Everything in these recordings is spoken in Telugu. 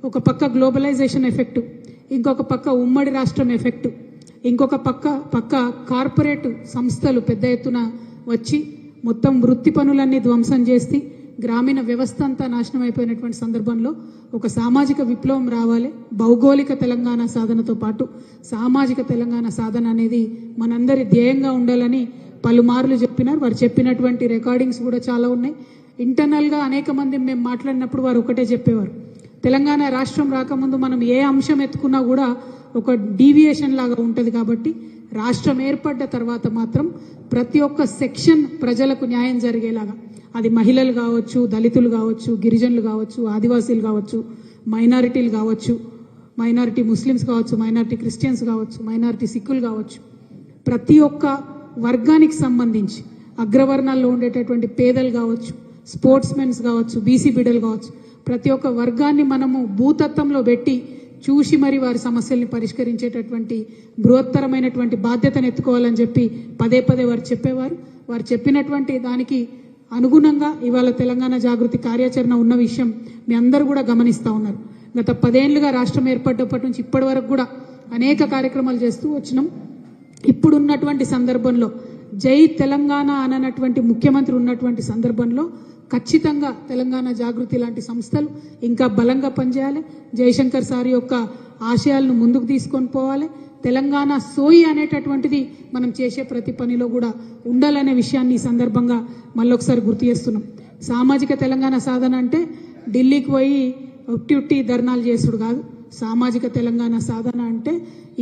ఒక పక్క గ్లోబలైజేషన్ ఎఫెక్ట్, ఇంకొక పక్క ఉమ్మడి రాష్ట్రం ఎఫెక్ట్, ఇంకొక పక్క కార్పొరేట్ సంస్థలు పెద్ద ఎత్తున వచ్చి మొత్తం వృత్తి పనులన్నీ ధ్వంసం చేసి గ్రామీణ వ్యవస్థ అంతా నాశనం అయిపోయినటువంటి సందర్భంలో ఒక సామాజిక విప్లవం రావాలి. భౌగోళిక తెలంగాణ సాధనతో పాటు సామాజిక తెలంగాణ సాధన అనేది మనందరి ధ్యేయంగా ఉండాలని పలుమార్లు చెప్పినారు. వారు చెప్పినటువంటి రికార్డింగ్స్ కూడా చాలా ఉన్నాయి. ఇంటర్నల్గా అనేక మంది మేము మాట్లాడినప్పుడు వారు ఒకటే చెప్పేవారు, తెలంగాణ రాష్ట్రం రాకముందు మనం ఏ అంశం ఎత్తుకున్నా కూడా ఒక డీవియేషన్ లాగా ఉంటుంది. కాబట్టి రాష్ట్రం ఏర్పడ్డ తర్వాత మాత్రం ప్రతి ఒక్క సెక్షన్ ప్రజలకు న్యాయం జరిగేలాగా, అది మహిళలు కావచ్చు, దళితులు కావచ్చు, గిరిజనులు కావచ్చు, ఆదివాసీలు కావచ్చు, మైనారిటీలు కావచ్చు, మైనారిటీ ముస్లిమ్స్ కావచ్చు, మైనారిటీ క్రిస్టియన్స్ కావచ్చు, మైనారిటీ సిక్కులు కావచ్చు, ప్రతి ఒక్క వర్గానికి సంబంధించి అగ్రవర్ణాల్లో ఉండేటటువంటి పేదలు కావచ్చు, స్పోర్ట్స్ మెన్స్ కావచ్చు, బీసీ బిడ్డలు కావచ్చు, ప్రతి ఒక్క వర్గాన్ని మనము భూతత్వంలో పెట్టి చూసి మరి వారి సమస్యల్ని పరిష్కరించేటటువంటి బృహత్తరమైనటువంటి బాధ్యతను ఎత్తుకోవాలని చెప్పి పదే పదే వారు చెప్పేవారు. వారు చెప్పినటువంటి దానికి అనుగుణంగా ఇవాళ తెలంగాణ జాగృతి కార్యాచరణ ఉన్న విషయం మీ అందరూ కూడా గమనిస్తూ ఉన్నారు. గత 10 ఏళ్లుగా రాష్ట్రం ఏర్పడ్డప్పటి నుంచి ఇప్పటి వరకు కూడా అనేక కార్యక్రమాలు చేస్తూ వచ్చినాం. ఇప్పుడున్నటువంటి సందర్భంలో జై తెలంగాణ అననటువంటి ముఖ్యమంత్రి ఉన్నటువంటి సందర్భంలో ఖచ్చితంగా తెలంగాణ జాగృతి లాంటి సంస్థలు ఇంకా బలంగా పనిచేయాలి. జయశంకర్ సార్ యొక్క ఆశయాలను ముందుకు తీసుకొని పోవాలి. తెలంగాణ సోయి అనేటటువంటిది మనం చేసే ప్రతి పనిలో కూడా ఉండాలనే విషయాన్ని ఈ సందర్భంగా మళ్ళొకసారి గుర్తు చేస్తున్నాం. సామాజిక తెలంగాణ సాధన అంటే ఢిల్లీకి పోయి ఉట్టి ధర్నాలు చేసుడు కాదు. సామాజిక తెలంగాణ సాధన అంటే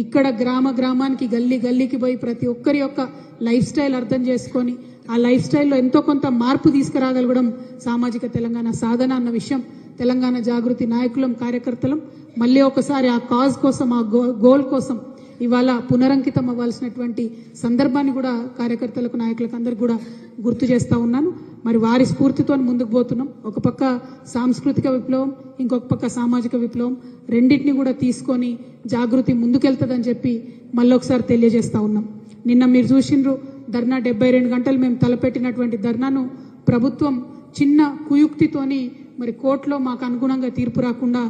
ఇక్కడ గ్రామానికి గల్లీకి పోయి ప్రతి ఒక్కరి యొక్క లైఫ్ స్టైల్ అర్థం చేసుకొని ఆ లైఫ్ స్టైల్లో ఎంతో కొంత మార్పు తీసుకురాగలగడం సామాజిక తెలంగాణ సాధన అన్న విషయం తెలంగాణ జాగృతి నాయకులం, కార్యకర్తలం మళ్ళీ ఒకసారి ఆ కాజ్ కోసం, ఆ గోల్ కోసం ఇవాళ పునరంకితం అవ్వాల్సినటువంటి సందర్భాన్ని కూడా కార్యకర్తలకు, నాయకులకు అందరికి కూడా గుర్తు చేస్తూ ఉన్నాను. మరి వారి స్ఫూర్తితో ముందుకు పోతున్నాం. ఒక పక్క సాంస్కృతిక విప్లవం, ఇంకొక పక్క సామాజిక విప్లవం, రెండింటిని కూడా తీసుకొని జాగృతి ముందుకెళ్తుందని చెప్పి మళ్ళొకసారి తెలియజేస్తూ ఉన్నాం. నిన్న మీరు చూసిండ్రు ధర్నా, 72 గంటలు మేము తలపెట్టినటువంటి ధర్నాను ప్రభుత్వం చిన్న కుయుక్తితోని మరి కోర్టులో మాకు అనుగుణంగా తీర్పు రాకుండా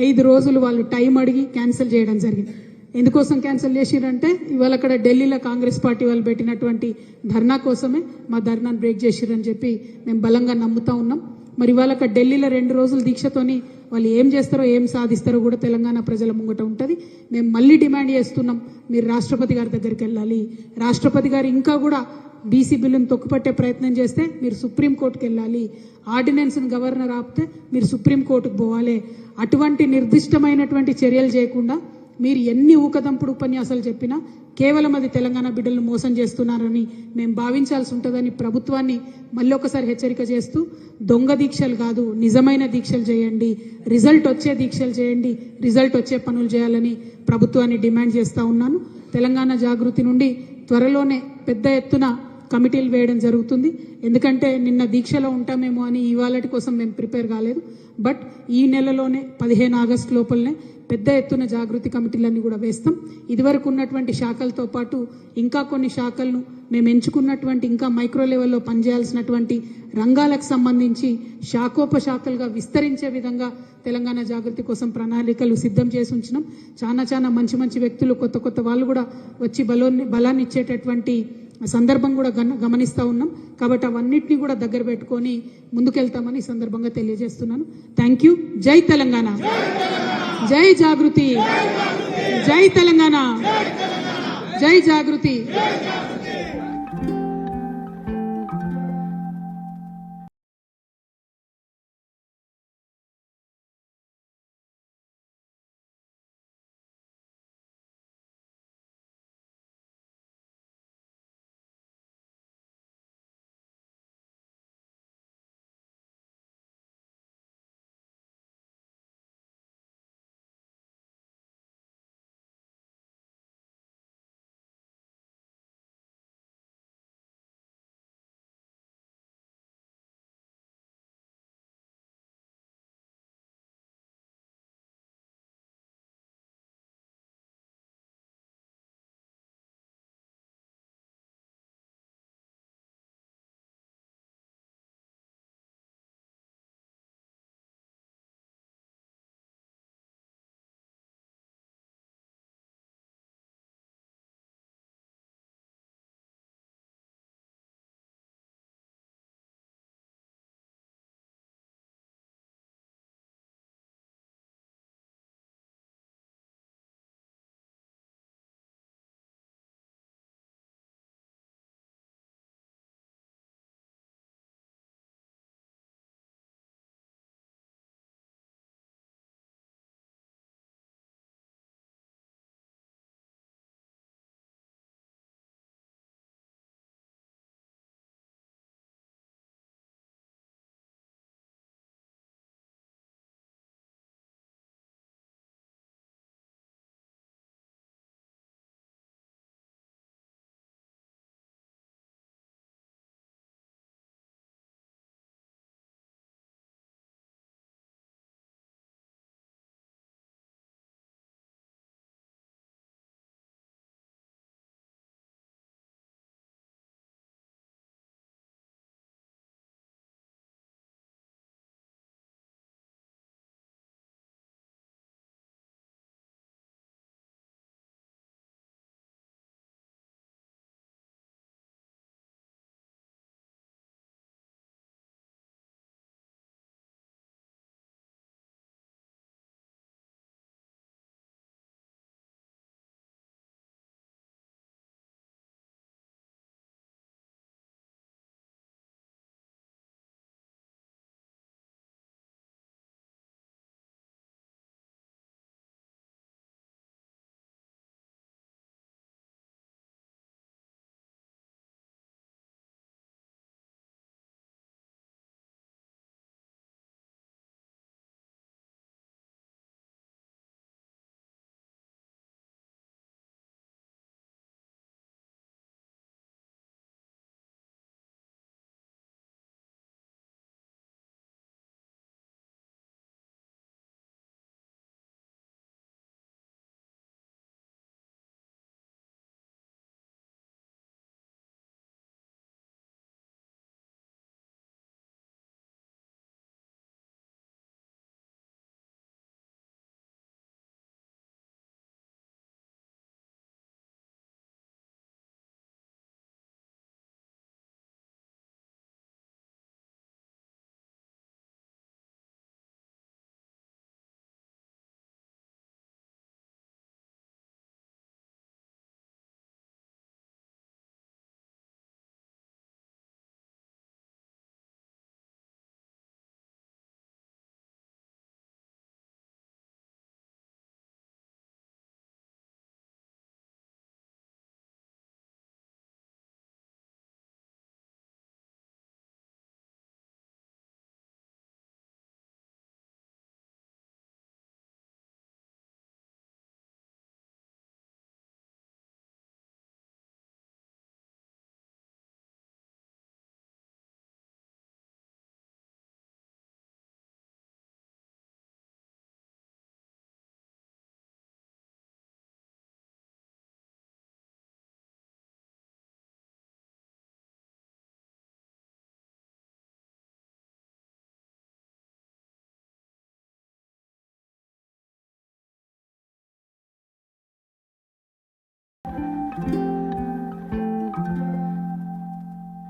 5 రోజులు వాళ్ళు టైం అడిగి క్యాన్సిల్ చేయడం జరిగింది. ఎందుకోసం క్యాన్సిల్ చేసిరంటే ఇవాళ అక్కడ ఢిల్లీలో కాంగ్రెస్ పార్టీ వాళ్ళు పెట్టినటువంటి ధర్నా కోసమే మా ధర్నాను బ్రేక్ చేసిరని చెప్పి మేము బలంగా నమ్ముతా ఉన్నాం. మరి ఇవాళ అక్కడ ఢిల్లీలో 2 రోజుల దీక్షతోని వాళ్ళు ఏం చేస్తారో, ఏం సాధిస్తారో కూడా తెలంగాణ ప్రజల ముంగట ఉంటుంది. మేము మళ్ళీ డిమాండ్ చేస్తున్నాం, మీరు రాష్ట్రపతి గారి దగ్గరికి వెళ్ళాలి. రాష్ట్రపతి గారు ఇంకా కూడా బీసీ బిల్లును తొక్కుపట్టే ప్రయత్నం చేస్తే మీరు సుప్రీంకోర్టుకు వెళ్ళాలి. ఆర్డినెన్స్ని గవర్నర్ ఆపితే మీరు సుప్రీంకోర్టుకు పోవాలి. అటువంటి నిర్దిష్టమైనటువంటి చర్యలు చేయకుండా మీరు ఎన్ని ఊకదంపుడు ఉపన్యాసాలు చెప్పినా కేవలం అది తెలంగాణ బిడ్డలను మోసం చేస్తున్నారని మేము భావించాల్సి ఉంటుందని ప్రభుత్వాన్ని మళ్ళీ ఒకసారి హెచ్చరిక చేస్తూ, దొంగ దీక్షలు కాదు, నిజమైన దీక్షలు చేయండి, రిజల్ట్ వచ్చే దీక్షలు చేయండి, రిజల్ట్ వచ్చే పనులు చేయాలని ప్రభుత్వాన్ని డిమాండ్ చేస్తూ ఉన్నాను. తెలంగాణ జాగృతి నుండి త్వరలోనే పెద్ద ఎత్తున కమిటీలు వేయడం జరుగుతుంది. ఎందుకంటే నిన్న దీక్షలో ఉంటామేమో అని ఇవాళటి కోసం మేము ప్రిపేర్ కాలేదు. బట్ ఈ నెలలోనే 15 ఆగస్టు లోపలనే పెద్ద ఎత్తున జాగృతి కమిటీలన్నీ కూడా వేస్తాం. ఇదివరకు ఉన్నటువంటి శాఖలతో పాటు ఇంకా కొన్ని శాఖలను మేము ఎంచుకున్నటువంటి ఇంకా మైక్రో లెవెల్లో పనిచేయాల్సినటువంటి రంగాలకు సంబంధించి శాఖోపశాఖలుగా విస్తరించే విధంగా తెలంగాణ జాగృతి కోసం ప్రణాళికలు సిద్ధం చేసి ఉంచినాం. చాలా మంచి వ్యక్తులు, కొత్త వాళ్ళు కూడా వచ్చి బలాన్ని ఇచ్చేటటువంటి సందర్భం కూడా గమనిస్తూ ఉన్నాం. కాబట్టి అవన్నిటిని కూడా దగ్గర పెట్టుకొని ముందుకెళ్తామని ఈ సందర్భంగా తెలియజేస్తున్నాను. Thank you. జై తెలంగాణ, జై జాగృతి, జై తెలంగాణ, జై జాగృతి.